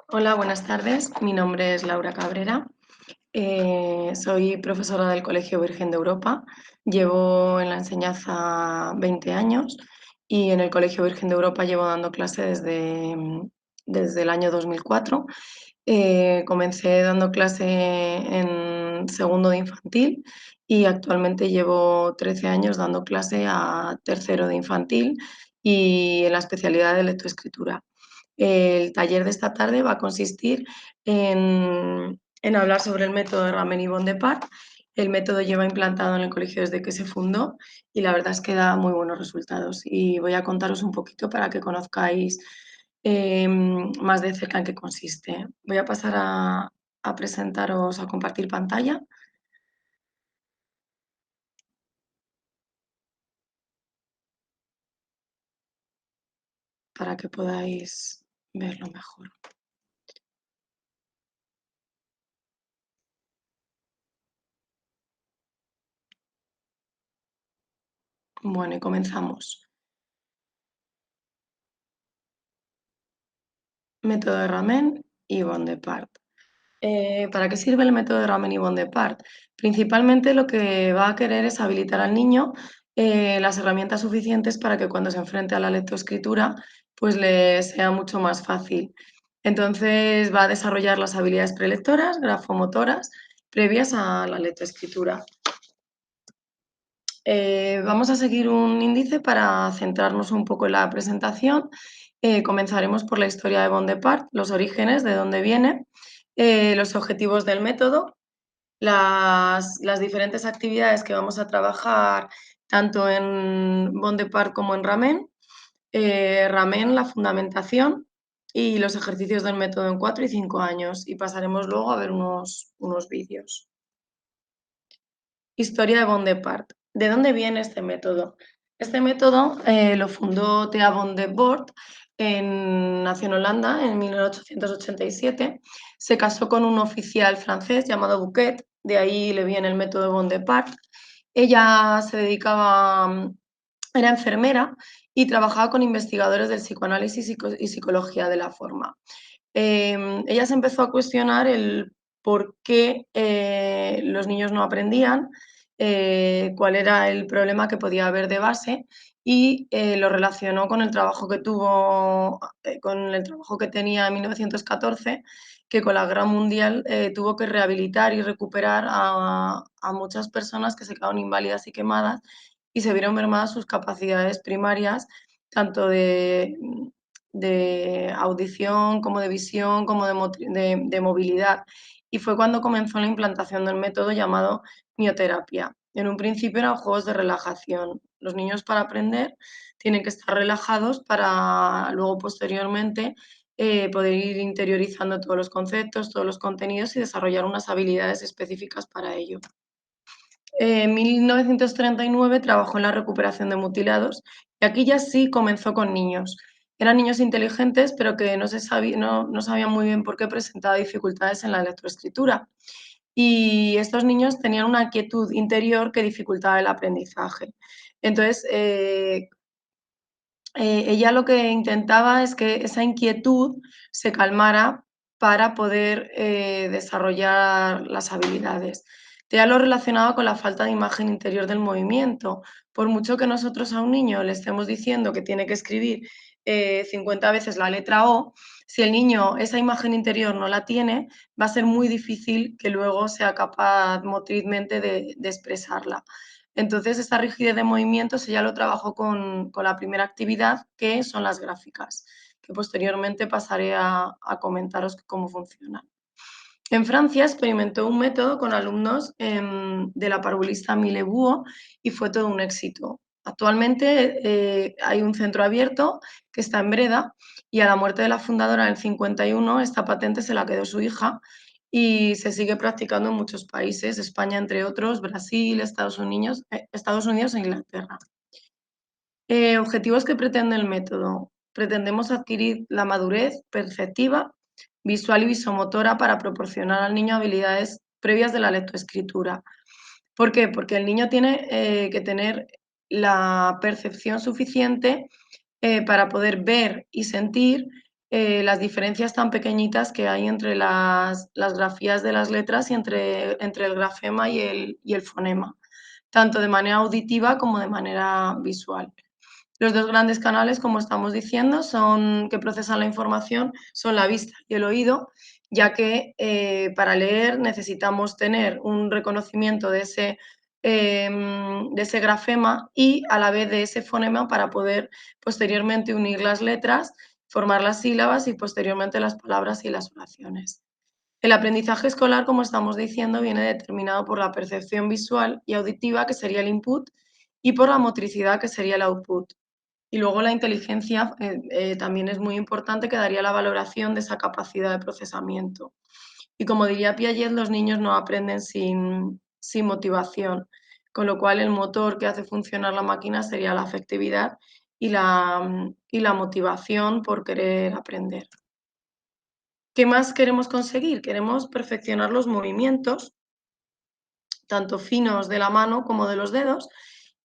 Hola, buenas tardes. Mi nombre es Laura Cabrera. Soy profesora del Colegio Virgen de Europa. Llevo en la enseñanza 20 años y en el Colegio Virgen de Europa llevo dando clase desde el año 2004. Comencé dando clase en segundo de infantil y actualmente llevo 13 años dando clase a tercero de infantil y en la especialidad de lectoescritura. El taller de esta tarde va a consistir en hablar sobre el método de Ramen y Bondepart. El método lleva implantado en el colegio desde que se fundó y la verdad es que da muy buenos resultados. Y voy a contaros un poquito para que conozcáis más de cerca en qué consiste. Voy a pasar a presentaros, a compartir pantalla para que podáis verlo mejor. Bueno, y comenzamos. Método de Ramen y Bondepart. ¿Para qué sirve el método de Ramen y Bondepart? Principalmente lo que va a querer es habilitar al niño las herramientas suficientes para que cuando se enfrente a la lectoescritura pues le sea mucho más fácil. Entonces va a desarrollar las habilidades prelectoras, grafomotoras, previas a la lectoescritura. Vamos a seguir un índice para centrarnos un poco en la presentación. Comenzaremos por la historia de Bondepart, los orígenes, de dónde viene, los objetivos del método, las diferentes actividades que vamos a trabajar tanto en Bondepart como en Ramen, Ramen, la fundamentación y los ejercicios del método en 4 y 5 años. Y pasaremos luego a ver unos vídeos. Historia de Bondepart. ¿De dónde viene este método? Este método lo fundó Thea Bondebord, nació en Holanda en 1887. Se casó con un oficial francés llamado Bouquet, de ahí le viene el método Bondepart. Ella se dedicaba, era enfermera y trabajaba con investigadores del psicoanálisis y psicología de la forma. Ella se empezó a cuestionar el por qué los niños no aprendían, cuál era el problema que podía haber de base y lo relacionó con el trabajo que tuvo, con el trabajo que tenía en 1914, que con la Guerra Mundial tuvo que rehabilitar y recuperar a muchas personas que se quedaron inválidas y quemadas y se vieron mermadas sus capacidades primarias, tanto de audición, como de visión, como de movilidad. Y fue cuando comenzó la implantación del método llamado mioterapia. En un principio eran juegos de relajación. Los niños para aprender tienen que estar relajados para luego posteriormente poder ir interiorizando todos los conceptos, todos los contenidos y desarrollar unas habilidades específicas para ello. En 1939 trabajó en la recuperación de mutilados y aquí ya sí comenzó con niños. Eran niños inteligentes, pero que no sabían muy bien por qué presentaba dificultades en la lectoescritura. Y estos niños tenían una quietud interior que dificultaba el aprendizaje. Entonces, ella lo que intentaba es que esa inquietud se calmara para poder desarrollar las habilidades. Ya lo relacionaba con la falta de imagen interior del movimiento. Por mucho que nosotros a un niño le estemos diciendo que tiene que escribir 50 veces la letra O, si el niño esa imagen interior no la tiene, va a ser muy difícil que luego sea capaz motrizmente de expresarla. Entonces, esta rigidez de movimientos ella lo trabajó con la primera actividad, que son las gráficas, que posteriormente pasaré a comentaros cómo funcionan. En Francia experimentó un método con alumnos de la parvulista Millebuo y fue todo un éxito. Actualmente hay un centro abierto que está en Breda y a la muerte de la fundadora en el 51 esta patente se la quedó su hija y se sigue practicando en muchos países, España entre otros, Brasil, Estados Unidos e Inglaterra. Objetivos que pretende el método. Pretendemos adquirir la madurez perceptiva, visual y visomotora para proporcionar al niño habilidades previas de la lectoescritura. ¿Por qué? Porque el niño tiene que tener la percepción suficiente para poder ver y sentir las diferencias tan pequeñitas que hay entre las grafías de las letras y entre el grafema y el fonema, tanto de manera auditiva como de manera visual. Los dos grandes canales, como estamos diciendo, que procesan la información son la vista y el oído, ya que para leer necesitamos tener un reconocimiento de ese grafema y a la vez de ese fonema para poder posteriormente unir las letras, formar las sílabas y posteriormente las palabras y las oraciones. El aprendizaje escolar, como estamos diciendo, viene determinado por la percepción visual y auditiva, que sería el input, y por la motricidad, que sería el output. Y luego la inteligencia también es muy importante, que daría la valoración de esa capacidad de procesamiento. Y como diría Piaget, los niños no aprenden sin motivación, con lo cual el motor que hace funcionar la máquina sería la afectividad y la motivación por querer aprender. ¿Qué más queremos conseguir? Queremos perfeccionar los movimientos, tanto finos de la mano como de los dedos,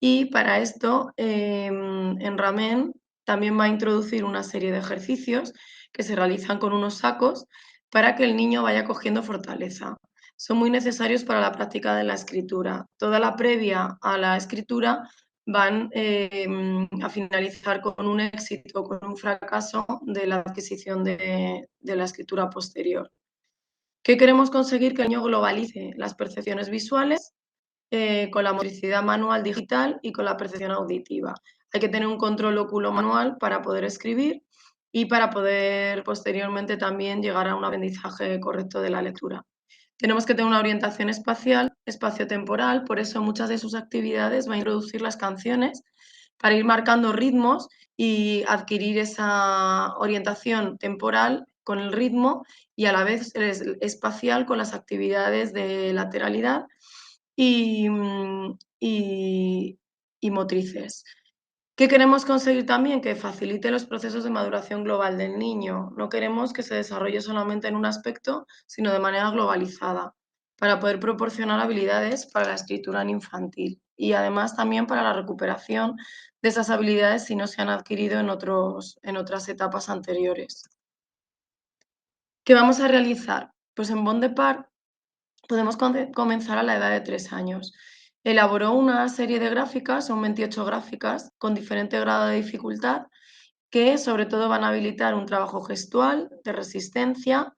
y para esto en Ramen también va a introducir una serie de ejercicios que se realizan con unos sacos para que el niño vaya cogiendo fortaleza. Son muy necesarios para la práctica de la escritura. Toda la previa a la escritura van a finalizar con un éxito o con un fracaso de la adquisición de la escritura posterior. ¿Qué queremos conseguir? Que el niño globalice las percepciones visuales con la motricidad manual digital y con la percepción auditiva. Hay que tener un control oculomanual para poder escribir y para poder posteriormente también llegar a un aprendizaje correcto de la lectura. Tenemos que tener una orientación espacial, espaciotemporal, por eso muchas de sus actividades va a introducir las canciones para ir marcando ritmos y adquirir esa orientación temporal con el ritmo y a la vez espacial con las actividades de lateralidad y, y motrices. ¿Qué queremos conseguir también? Que facilite los procesos de maduración global del niño. No queremos que se desarrolle solamente en un aspecto, sino de manera globalizada, para poder proporcionar habilidades para la escritura en infantil y además también para la recuperación de esas habilidades si no se han adquirido en otras etapas anteriores. ¿Qué vamos a realizar? Pues en Bon Depart podemos comenzar a la edad de 3 años. Elaboró una serie de gráficas, son 28 gráficas, con diferente grado de dificultad, que sobre todo van a habilitar un trabajo gestual, de resistencia,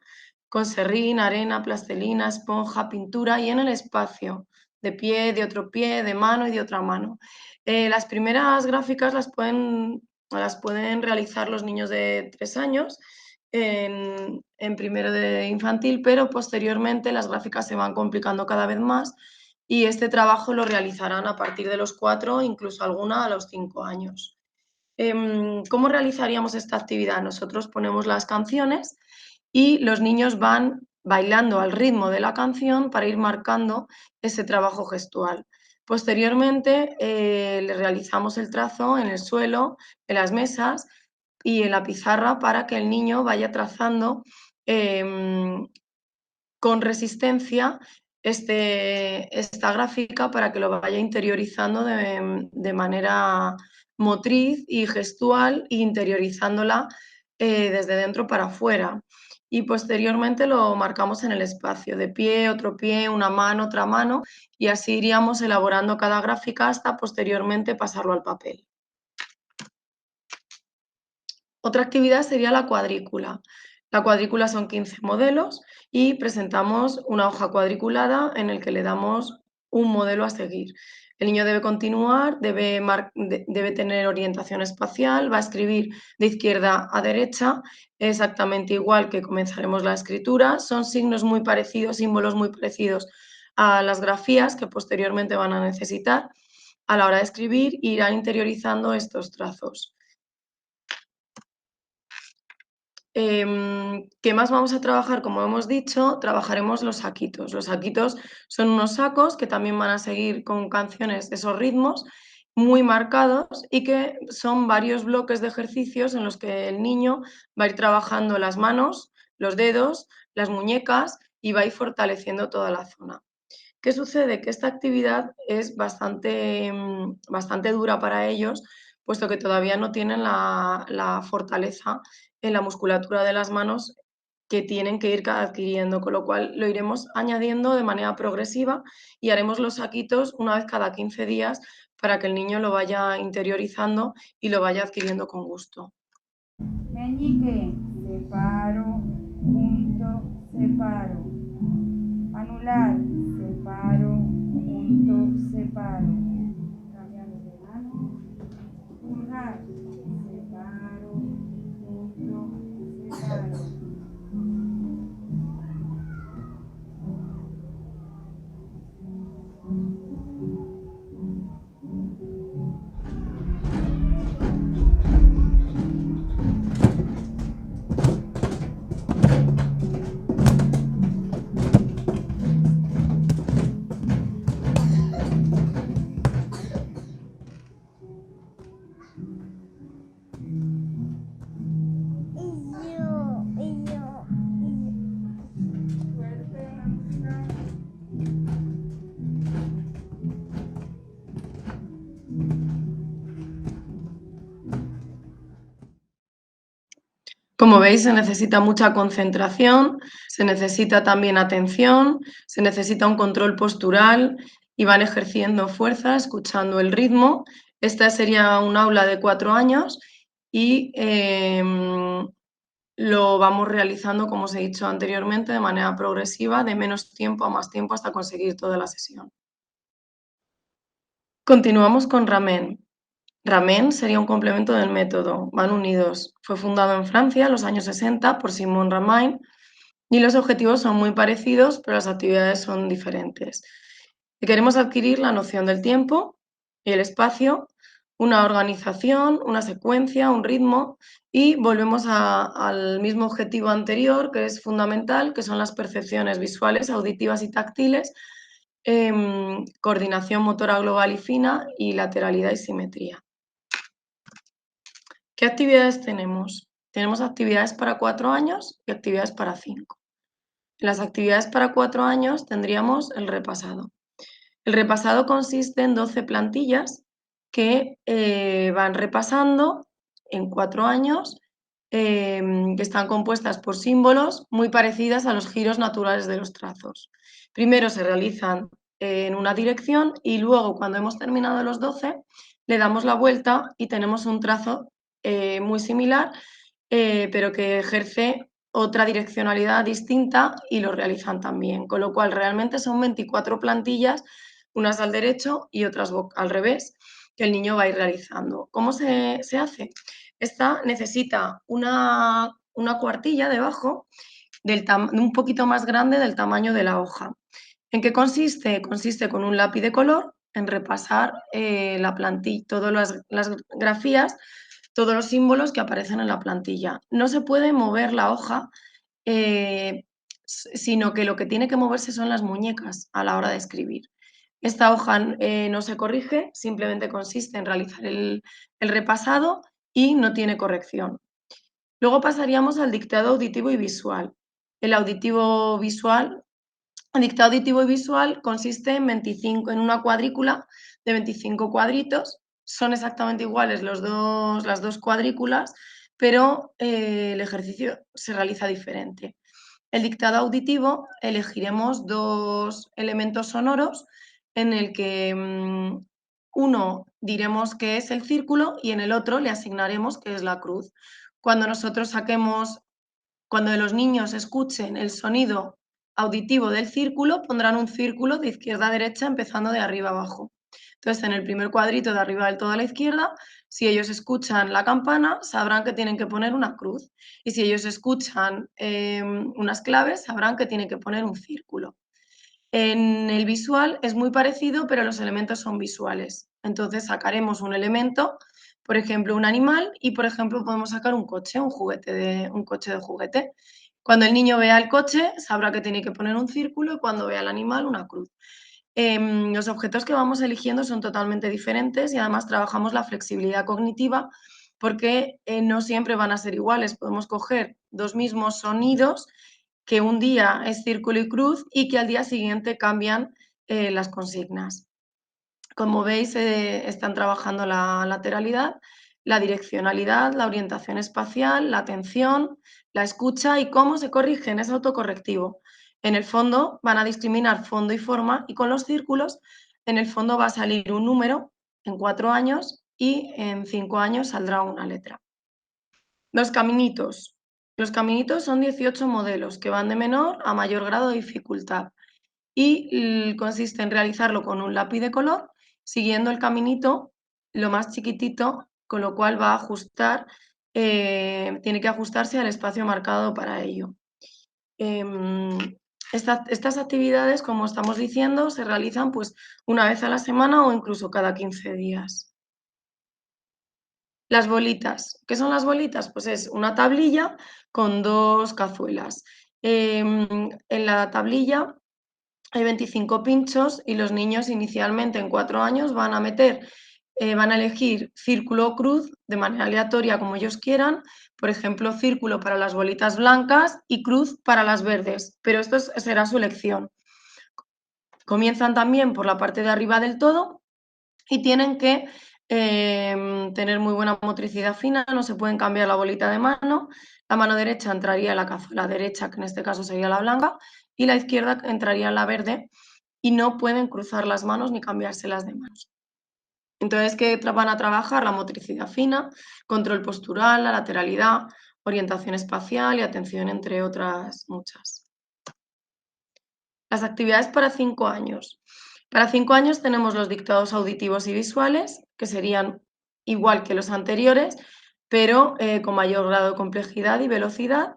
con serrín, arena, plastilina, esponja, pintura y en el espacio, de pie, de otro pie, de mano y de otra mano. Las primeras gráficas las pueden realizar los niños de 3 años en primero de infantil, pero posteriormente las gráficas se van complicando cada vez más y este trabajo lo realizarán a partir de los 4, incluso alguna a los 5 años. ¿Cómo realizaríamos esta actividad? Nosotros ponemos las canciones y los niños van bailando al ritmo de la canción para ir marcando ese trabajo gestual. Posteriormente, le realizamos el trazo en el suelo, en las mesas y en la pizarra para que el niño vaya trazando con resistencia esta gráfica para que lo vaya interiorizando de manera motriz y gestual, e interiorizándola desde dentro para afuera. Y posteriormente lo marcamos en el espacio, de pie, una mano, otra mano, y así iríamos elaborando cada gráfica hasta posteriormente pasarlo al papel. Otra actividad sería la cuadrícula. La cuadrícula son 15 modelos y presentamos una hoja cuadriculada en el que le damos un modelo a seguir. El niño debe continuar, debe tener orientación espacial, va a escribir de izquierda a derecha, exactamente igual que comenzaremos la escritura. Son signos muy parecidos, símbolos muy parecidos a las grafías que posteriormente van a necesitar a la hora de escribir, irán interiorizando estos trazos. ¿Qué más vamos a trabajar? Como hemos dicho, trabajaremos los saquitos. Los saquitos son unos sacos que también van a seguir con canciones de esos ritmos muy marcados y que son varios bloques de ejercicios en los que el niño va a ir trabajando las manos, los dedos, las muñecas y va a ir fortaleciendo toda la zona. ¿Qué sucede? Que esta actividad es bastante dura para ellos, puesto que todavía no tienen la fortaleza en la musculatura de las manos que tienen que ir adquiriendo, con lo cual lo iremos añadiendo de manera progresiva y haremos los saquitos una vez cada 15 días para que el niño lo vaya interiorizando y lo vaya adquiriendo con gusto. Meñique, separo, junto, separo. Anular, separo, junto, separo. Cambiamos de mano. Pulgar, separo, junto, separo. Fuerte en la música. Como veis, se necesita mucha concentración, se necesita también atención, se necesita un control postural y van ejerciendo fuerza, escuchando el ritmo. Esta sería un aula de 4 años y lo vamos realizando, como os he dicho anteriormente, de manera progresiva, de menos tiempo a más tiempo hasta conseguir toda la sesión. Continuamos con Ramen. Ramen sería un complemento del método, van unidos. Fue fundado en Francia en los años 60 por Simon Ramain y los objetivos son muy parecidos, pero las actividades son diferentes. Queremos adquirir la noción del tiempo y el espacio, una organización, una secuencia, un ritmo y volvemos al mismo objetivo anterior, que es fundamental, que son las percepciones visuales, auditivas y táctiles, coordinación motora global y fina y lateralidad y simetría. ¿Qué actividades tenemos? Tenemos actividades para 4 años y actividades para 5. En las actividades para 4 años tendríamos el repasado. El repasado consiste en 12 plantillas que van repasando en 4 años, que están compuestas por símbolos muy parecidas a los giros naturales de los trazos. Primero se realizan en una dirección y luego, cuando hemos terminado los 12, le damos la vuelta y tenemos un trazo muy similar, pero que ejerce otra direccionalidad distinta y lo realizan también, con lo cual realmente son 24 plantillas, unas al derecho y otras al revés, que el niño va a ir realizando. ¿Cómo se hace? Esta necesita una cuartilla debajo un poquito más grande del tamaño de la hoja. ¿En qué consiste? Consiste con un lápiz de color en repasar la plantilla, todas las grafías, todos los símbolos que aparecen en la plantilla. No se puede mover la hoja, sino que lo que tiene que moverse son las muñecas a la hora de escribir. Esta hoja no se corrige, simplemente consiste en realizar el repasado y no tiene corrección. Luego pasaríamos al dictado auditivo y visual. El dictado auditivo y visual consiste en una cuadrícula de 25 cuadritos. Son exactamente iguales las dos cuadrículas, pero el ejercicio se realiza diferente. El dictado auditivo elegiremos 2 elementos sonoros en el que uno diremos que es el círculo y en el otro le asignaremos que es la cruz. Cuando cuando los niños escuchen el sonido auditivo del círculo, pondrán un círculo de izquierda a derecha empezando de arriba abajo. Entonces, en el primer cuadrito de arriba del todo a la izquierda, si ellos escuchan la campana, sabrán que tienen que poner una cruz. Y si ellos escuchan unas claves, sabrán que tienen que poner un círculo. En el visual es muy parecido, pero los elementos son visuales. Entonces sacaremos un elemento, por ejemplo, un animal, y por ejemplo podemos sacar un coche, un coche de juguete. Cuando el niño vea el coche, sabrá que tiene que poner un círculo y cuando vea el animal, una cruz. Los objetos que vamos eligiendo son totalmente diferentes y además trabajamos la flexibilidad cognitiva porque no siempre van a ser iguales. Podemos coger 2 mismos sonidos que un día es círculo y cruz y que al día siguiente cambian las consignas. Como veis, están trabajando la lateralidad, la direccionalidad, la orientación espacial, la atención, la escucha y cómo se corrigen, es autocorrectivo. En el fondo van a discriminar fondo y forma y con los círculos en el fondo va a salir un número en 4 años y en 5 años saldrá una letra. Los caminitos. Los caminitos son 18 modelos que van de menor a mayor grado de dificultad y consiste en realizarlo con un lápiz de color, siguiendo el caminito lo más chiquitito, con lo cual va a ajustar, tiene que ajustarse al espacio marcado para ello. Estas actividades, como estamos diciendo, se realizan pues una vez a la semana o incluso cada 15 días. Las bolitas. ¿Qué son las bolitas? Pues es una tablilla con 2 cazuelas. En la tablilla hay 25 pinchos y los niños inicialmente en 4 años van a elegir círculo o cruz de manera aleatoria como ellos quieran, por ejemplo, círculo para las bolitas blancas y cruz para las verdes, pero esto será su elección. Comienzan también por la parte de arriba del todo y tienen que tener muy buena motricidad fina, no se pueden cambiar la bolita de mano. La mano derecha entraría en la cazuela derecha, que en este caso sería la blanca, y la izquierda entraría en la verde, y no pueden cruzar las manos ni cambiárselas de manos. Entonces, ¿qué van a trabajar? La motricidad fina, control postural, la lateralidad, orientación espacial y atención, entre otras muchas. Las actividades para 5 años. Para 5 años tenemos los dictados auditivos y visuales, que serían igual que los anteriores, pero con mayor grado de complejidad y velocidad.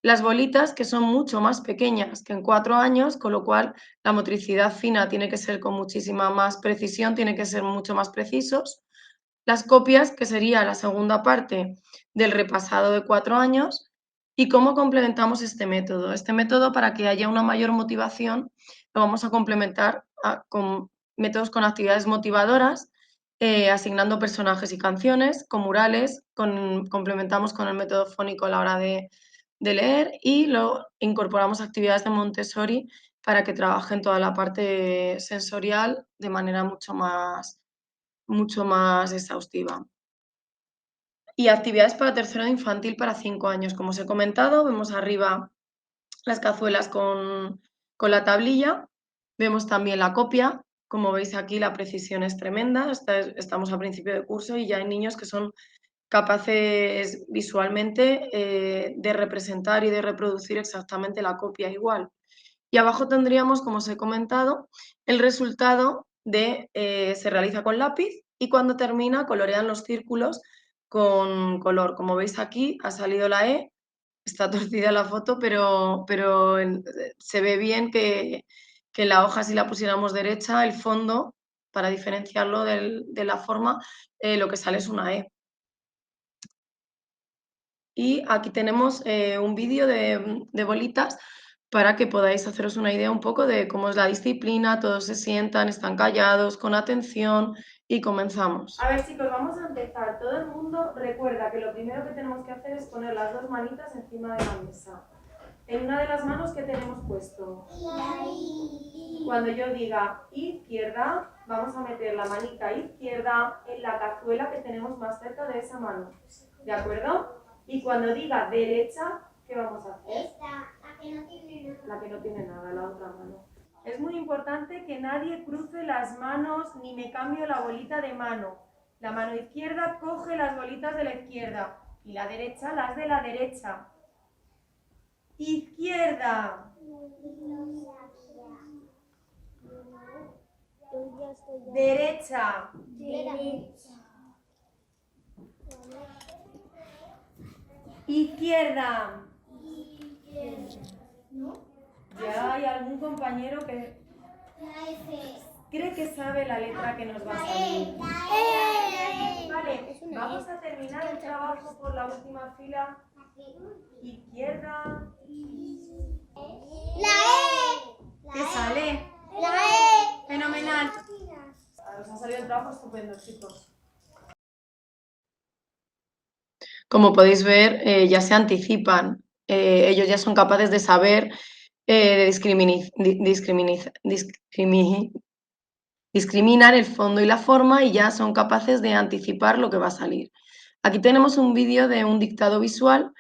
Las bolitas, que son mucho más pequeñas que en 4 años, con lo cual la motricidad fina tiene que ser con muchísima más precisión, tiene que ser mucho más precisos. Las copias, que sería la segunda parte del repasado de 4 años, y cómo complementamos este método. Este método, para que haya una mayor motivación, lo vamos a complementar con métodos con actividades motivadoras, asignando personajes y canciones, con murales, complementamos con el método fónico a la hora de leer y lo incorporamos actividades de Montessori para que trabajen toda la parte sensorial de manera mucho más exhaustiva. Y actividades para tercero de infantil para 5 años. Como os he comentado, vemos arriba las cazuelas con la tablilla, vemos también la copia. Como veis aquí, la precisión es tremenda. Estamos a principio de curso y ya hay niños que son capaces visualmente de representar y de reproducir exactamente la copia igual. Y abajo tendríamos, como os he comentado, el resultado se realiza con lápiz y cuando termina colorean los círculos con color. Como veis aquí ha salido la E, está torcida la foto, pero se ve bien que la hoja, si la pusiéramos derecha, el fondo, para diferenciarlo de la forma, lo que sale es una E. Y aquí tenemos un vídeo de bolitas para que podáis haceros una idea un poco de cómo es la disciplina, todos se sientan, están callados, con atención y comenzamos. A ver, chicos, vamos a empezar. Todo el mundo recuerda que lo primero que tenemos que hacer es poner las 2 manitas encima de la mesa. En una de las manos, ¿qué tenemos puesto? Cuando yo diga izquierda, vamos a meter la manita izquierda en la cazuela que tenemos más cerca de esa mano. ¿De acuerdo? Y cuando diga derecha, ¿qué vamos a hacer? Esta, la que no tiene nada. La que no tiene nada, la otra mano. Es muy importante que nadie cruce las manos ni me cambio la bolita de mano. La mano izquierda coge las bolitas de la izquierda y la derecha las de la derecha. Izquierda. Derecha. Izquierda. Ya hay algún compañero que cree que sabe la letra que nos va a salir. Vale, vamos a terminar el trabajo por la última fila. Izquierda. La E. ¿Qué sale? La E. Fenomenal. Nos ha salido el trabajo estupendo, chicos. Como podéis ver, ya se anticipan. Ellos ya son capaces de saber discriminar el fondo y la forma y ya son capaces de anticipar lo que va a salir. Aquí tenemos un vídeo de un dictado visual.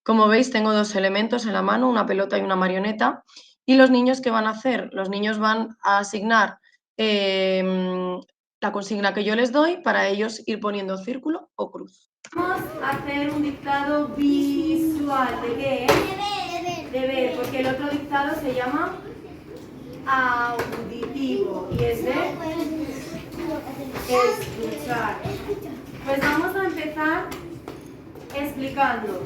Como veis, tengo dos elementos en la mano, una pelota y una marioneta. ¿Y los niños qué van a hacer? Los niños van a asignar la consigna que yo les doy para ellos ir poniendo círculo o cruz. Vamos a hacer un dictado visual. ¿De qué es? De ver, porque el otro dictado se llama auditivo y es de escuchar. Pues vamos a empezar explicando.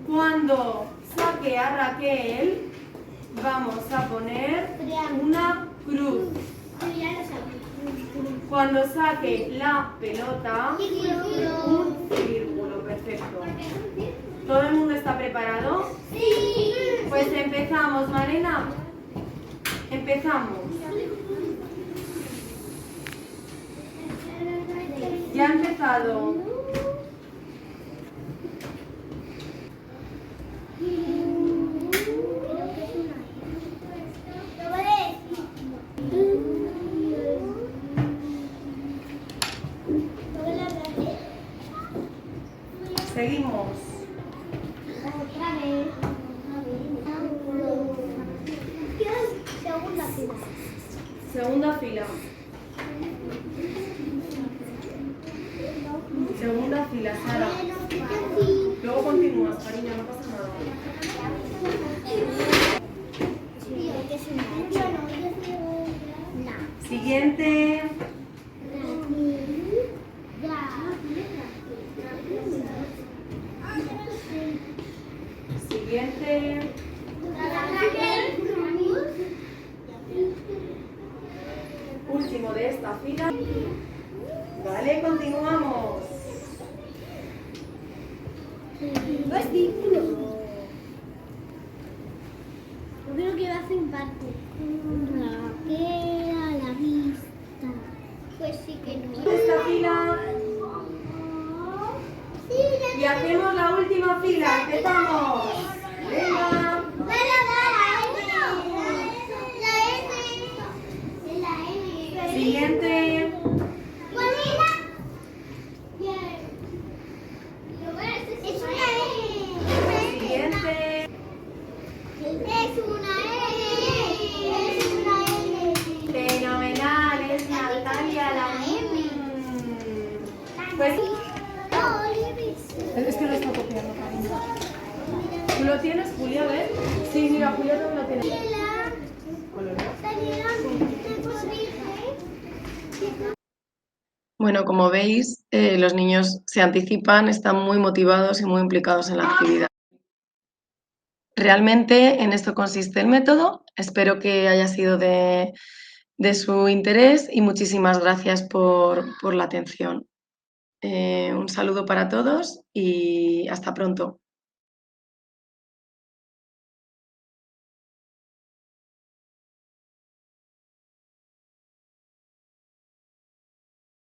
Cuando saque a Raquel, vamos a poner una cruz. Cuando saque la pelota, un círculo. Perfecto. ¿Todo el mundo está preparado? Sí. Pues empezamos, Marina. Empezamos. Ya ha empezado. Seguimos. Otra vez. Segunda fila. Segunda fila. Segunda fila, Sara. Luego continúas, cariño, no pasa nada. Siguiente. Siguiente. Último de esta fila. Vale, continuamos. Yo creo que va a hacer parte. Raquel a la vista. Pues sí que no. Esta fila. Sí, ya. Y hacemos la última fila. Empezamos. Venga. Siguiente. ¿Cuál era? Es una E. Siguiente. Es una E. Es una E. Fenomenal, es Natalia la Pues es que lo está copiando, cariño. ¿Tú lo tienes, Julia? ¿Ves? Sí, mira, Julia también lo tiene. Bueno, como veis, los niños se anticipan, están muy motivados y muy implicados en la actividad. Realmente en esto consiste el método. Espero que haya sido de su interés y muchísimas gracias por la atención. Un saludo para todos y hasta pronto.